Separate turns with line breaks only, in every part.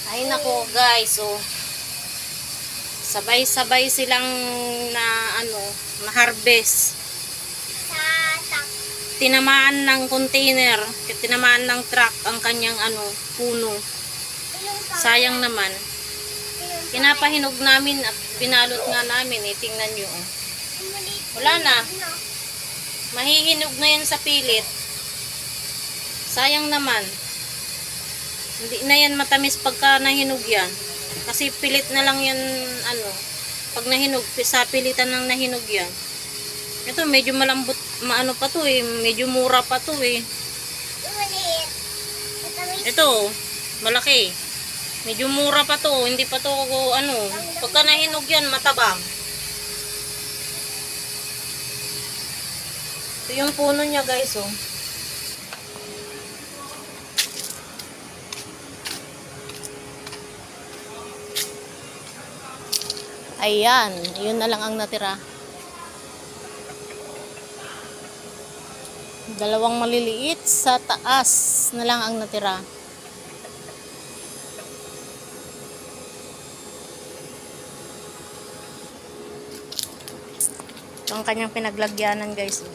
Ay nako guys, oh. Sabay-sabay silang na na-harvest. Tinamaan ng container, tinamaan ng truck ang kanyang puno. Sayang naman. Pinapahinog namin at binalot nga namin, tingnan nyo. Oh. Wala na. Mahihinog na yan sa pilit. Sayang naman. Hindi na yan matamis pagka nahinog yan. Kasi pilit na lang yan, pag nahinog, sa pilitan ng nahinog yan. Ito, medyo malambot, pa to eh. Medyo mura pa to eh. Ito, malaki. Medyo mura pa to. Hindi pa to, pagka nahinog yan, matabang. Ito yung puno niya guys, oh. Ayan, yun na lang ang natira. Dalawang maliliit sa taas na lang ang natira. Ito ang kanyang pinaglagyanan guys.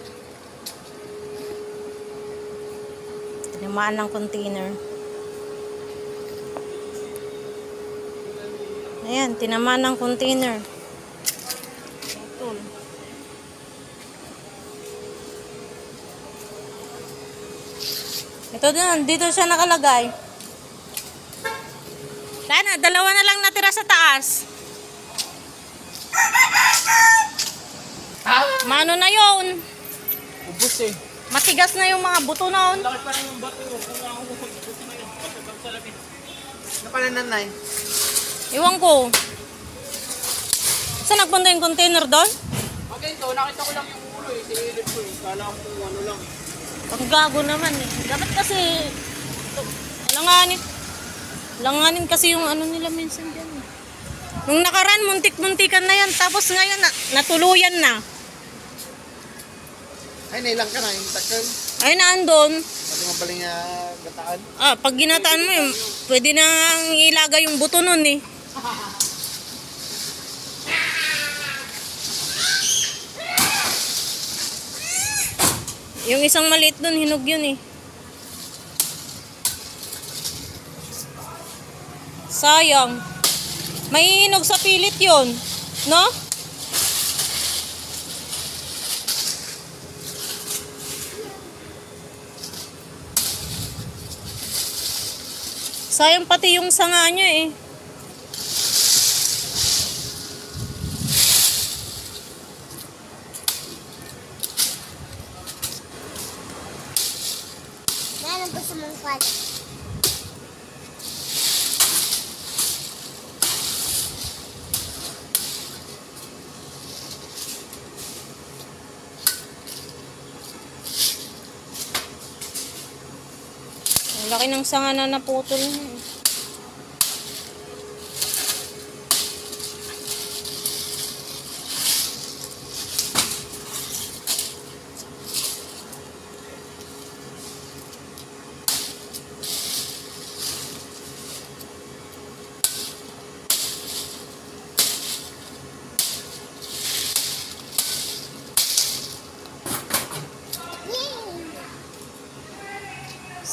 Tinamaan ng container. Ayan, tinamaan ng container. Ito din, dito siya nakalagay. Sana, dalawa na lang natira sa taas. Mano na yun?
Ubus eh.
Matigas na yung mga buto na yun.
Laki pa rin yung bato. Kung ako buto na yun. Salamin. Napananay.
Iwan ko. Saan nagpunta yung container doon?
Okay, ito. Nakita ko lang yung ulo eh. Sinilip ko eh. Kala ko ano lang.
Ang gago naman eh. Dapat kasi langanin kasi yung nila minsan dyan eh. Nung nakaraan, muntik-muntikan na yan. Tapos ngayon, natuluyan na.
Ay, nailang ka na yung takal.
Ay, naandun.
Pati mabaling gataan.
Pag ginataan mo yun, pwede na ilagay yung buto nun eh. Yung isang maliit dun, hinog yun eh. Sayang. May hinog sa pilit yun. No? Sayang pati yung sanga niya eh.
Meron pa sa mga kwad.
Ang laki ng sanga na naputol niya eh.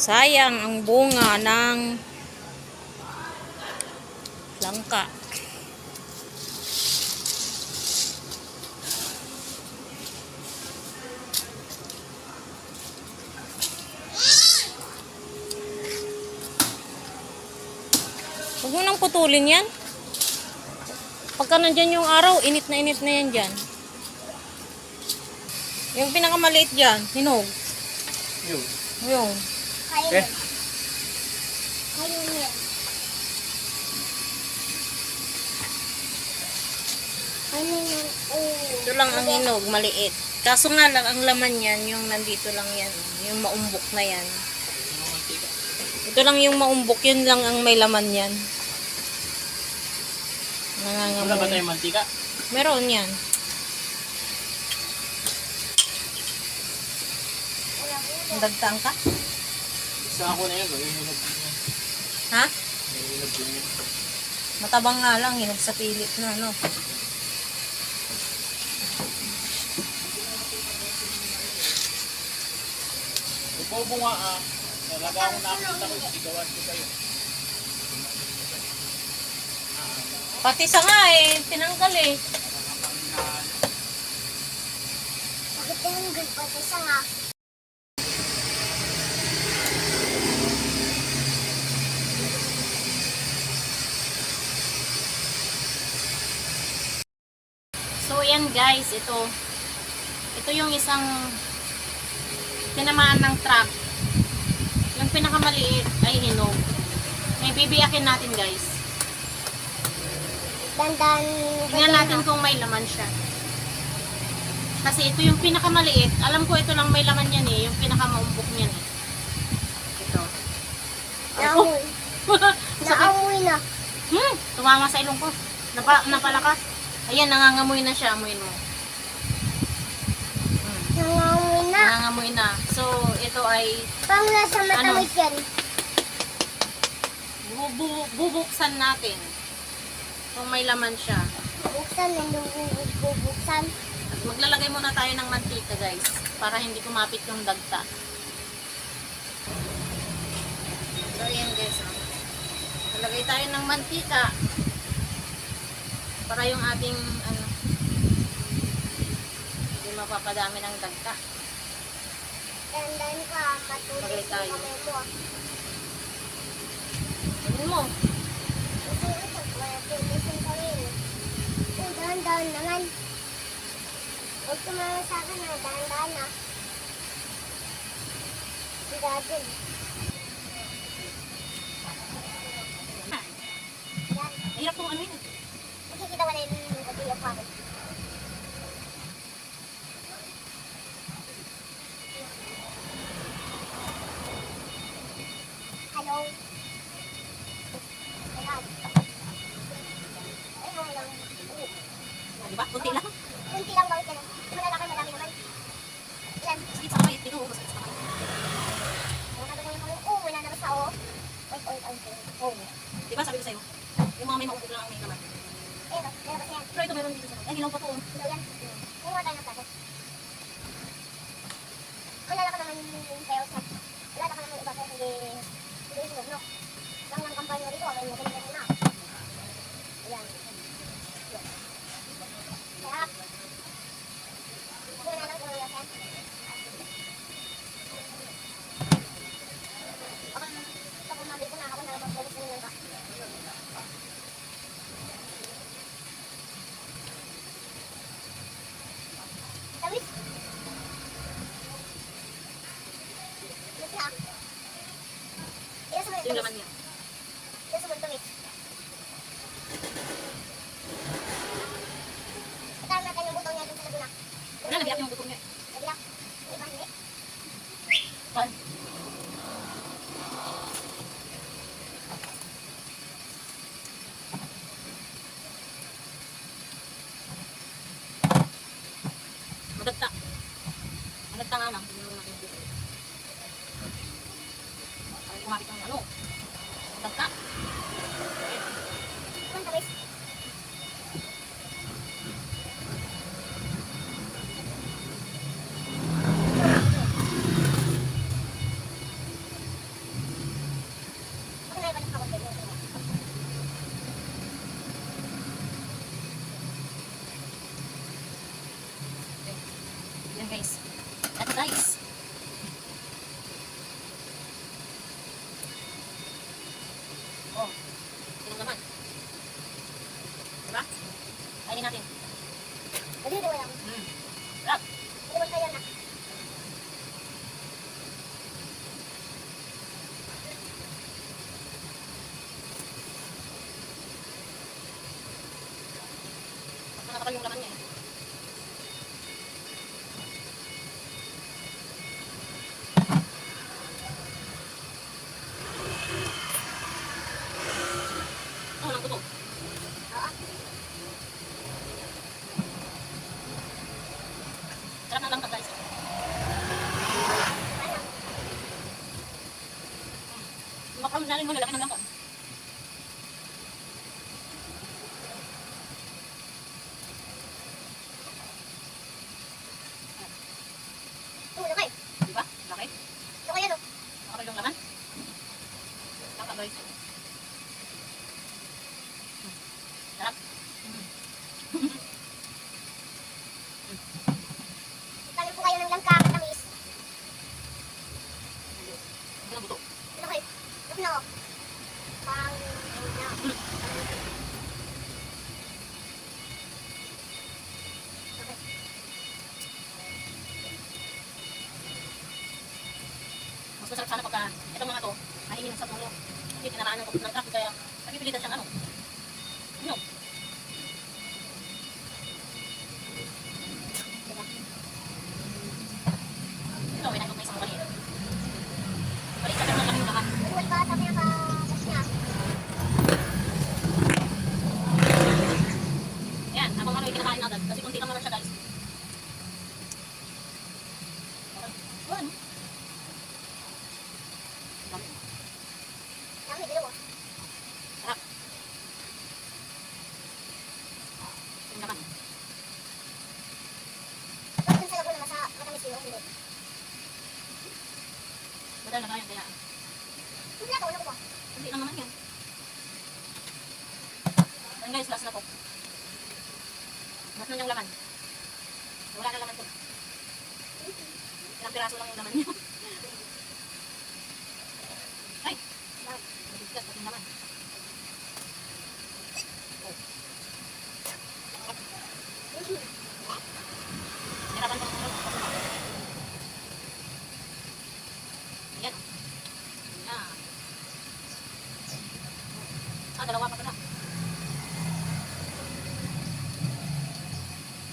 Sayang ang bunga ng langka. Huwag mo nang putulin yan. Pagka nandyan yung araw, init na yan dyan. Yung pinakamaliit dyan, hinog. Yung.
Kayo
Eh?
yan. Kayo yan. Ano yan? Oh.
Ito lang ang hinog, maliit. Kaso nga lang, ang laman yan, yung nandito lang yan. Yung maumbok na yan. Ito lang yung maumbok, yun lang ang may laman yan.
Wala ba tayong mantika?
Meron yan. Dagtang ka?
Isa ako na yun.
Ha?
May
Matabang nga lang, hinog sa pilit na, no?
Bobo nga talaga ako nakita ko, sigawan ko kayo.
Pati sa nga eh, tinanggal eh.
Bakit yung good pa sa nga?
So, yan guys, ito. Ito yung isang tinamaan ng truck. Yung pinakamaliit ay hinog. May bibiyakin natin guys.
Dandan.
Tingnan natin kung may laman siya. Kasi ito yung pinakamaliit. Alam ko ito lang may laman yan eh. Yung pinakamaumbok niyan eh. Ito.
Naamoy.
Sakit.
Naamoy na.
Tumama sa ilong ko. Napalakas. Ayan, nangangamoy na siya. Amoy mo.
Naamoy na.
Nangangamoy na. So, ito ay
Pang nasa matamit yan.
bubuksan natin. Kung may laman siya.
Buksan, bubuksan.
At maglalagay muna tayo ng mantika guys. Para hindi kumapit yung dagta. So, ayan guys. Lalagay tayo ng mantika. Para yung ating hindi mapapadami ng dagta.
Dandan ka, matulis
Lagay
yung
tayo.
kamay mo.
Tingin mo.
Kasi ito, matulis yung kamay mo. Dahan-dahan naman. Huwag tumama sa akin na, dahan-dahan na. Sigadin. Yan.
Hirap kung ano yun.
Makikita mo na yung video ko ako. Hello? Ayan. Ayun lang.
Diba? Kunti lang.
Kunti lang bawit ka lang. Malalaki, madami naman. Yan.
Sakit sa kamay. Dito, masakit sa kamay.
Wala na ba yung mga wala na ba sa o? Wait. Oh.
Diba sabi ko sa'yo? Yung mga may maubog lang ang may naman.
Eh, meron ba yan?
Pero ito meron dito sa kamay. Ay, hilaw pa to.
Hello yan. Kumuha tayo ng plato. Wala ka naman yung sales na. Wala ka naman iba pero hindi sunod, no? Lang ng kampanya dito, okay mo ganun na. Ayan. Kaya, kung na lang kung yan. Ako naman ko na ako na mag-focus na yun ka. Tamis. Tamis na. Ilan sa mga
Yung laman niya.
ilan sa mga tamis. Patawag natin yung butong niya dun sa laguna.
Wala, nabiyak yung butong niya.
Nabiyak. Yung iba hindi.
Saan? Madagta. Madagta nga lang. Hindi mo natin dito. Ay, kumapit ang ano. Madagta.
Ang tamis. Okay na, ibalik ako.
Yan guys. Ito guys. Oh. Ito naman. Diba? Kainin natin.
Dito wala ako.
Sarap.
Dito wala tayo na.
Nakakapal yung laman niya eh. Oh, nang buto. Sarap ng langka guys. Yung background natin mo, lalaki ng langka. Sarap.
Talim po kayo ng langka, matamis.
Ano ang buto?
Ano kayo? Ano? Pang... ano?
Mas masarap sana pagka itong mga to, mahihinom sa tulo. Kasi tinaraan ng truck, kaya napipilitan siyang ano. Ano? Ito, may nagpapay sa mali. Balik ka naman kami lahat.
Uy, ba? Sabi niya pa-gas niya.
Ayan, habang ano yung kinakain agad. Kasi kunti lang naman siya, guys. Okay. Oh, ano? Dami.
Dami, dalawa.
Sarap. Yung laman.
Bakit dun sa Laguna, matamis yun, hindi.
Madal na kaya.
Hindi na to, ano ko ba?
Hindi lang naman yan. Ayan guys, last na to. Last na yung laman. Wala na laman to. Ilang piraso lang yung laman niya. Ay! Mabigat pati yung laman. Oh. Hirapan ko ng ulo. Ayan. Ayan. Dalawa pa pala.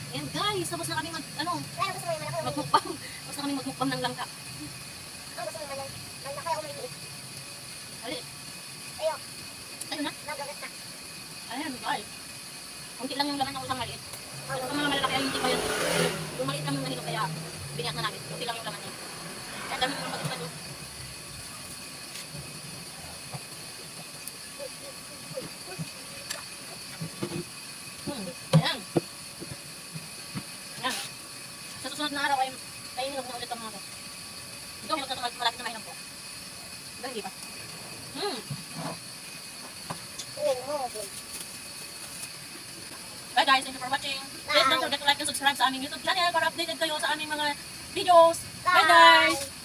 Ayan guys, tapos na kami
Wala, gusto mo yung malaki.
magmukbang. Tapos na kami magmukbang ng langka.
Ang gusto mo yung malaki. Malaki ako may liit.
Ali,
Ayo,
ano na?
nagagat na.
Ayan guys. Kunti lang yung laman ng usang maliit. Ito mga malalaki ay hindi pa yan. Yung maliit lang yung nahilo kaya biniyak na namin. Kunti lang yung laman niya. Kaya dami yung pagkita doon. Ayan. Ayan. Sa susunod na araw ay kainin na ulit ang mga to. Ito, hilog na ito malapit na mahinom po. Ito, hindi pa.
Uwin mo.
Bye guys, thank you for watching. Please don't forget to like and subscribe sa aming YouTube channel para updated kayo sa aming mga videos. Bye guys!